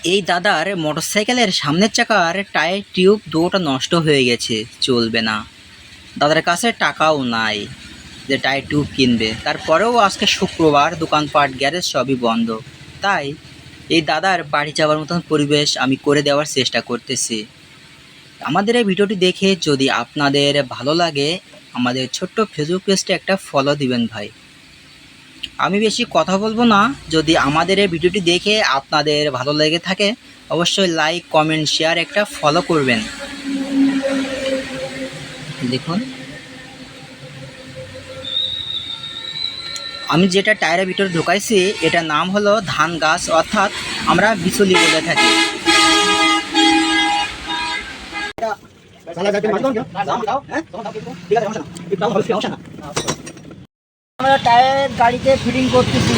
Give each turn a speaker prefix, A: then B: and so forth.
A: এই দাদার মোটরসাইকেলের সামনের চাকার টায়ার টিউব দুটো নষ্ট হয়ে গেছে, চলবে না। দাদার কাছে টাকাও নাই যে টায়ার টিউব কিনবে। তারপরেও আজকে শুক্রবার, দোকানপাট গ্যারেজ সবই বন্ধ। তাই এই দাদার বাড়ি যাওয়ার মতন পরিবেশ আমি করে দেওয়ার চেষ্টা করতেছি। আমাদের এই ভিডিওটি দেখে যদি আপনাদের ভালো লাগে, আমাদের ছোট্ট ফেসবুক পেজটা একটা ফলো দিবেন ভাই। আমি বেশি কথা বলবো না। যদি আমাদের এই ভিডিওটি দেখে আপনাদের ভালো লেগে থাকে, অবশ্যই লাইক, কমেন্ট, শেয়ার, একটা ফলো করবেন। দেখুন, আমি যেটা টায়ারের ভিতরে ঢুকাইছি এটার নাম হলো ধান গাছ, অর্থাৎ আমরা বিচুলি বলে থাকি। আমরা টায়ার গাড়িতে ফিটিং করতেছি।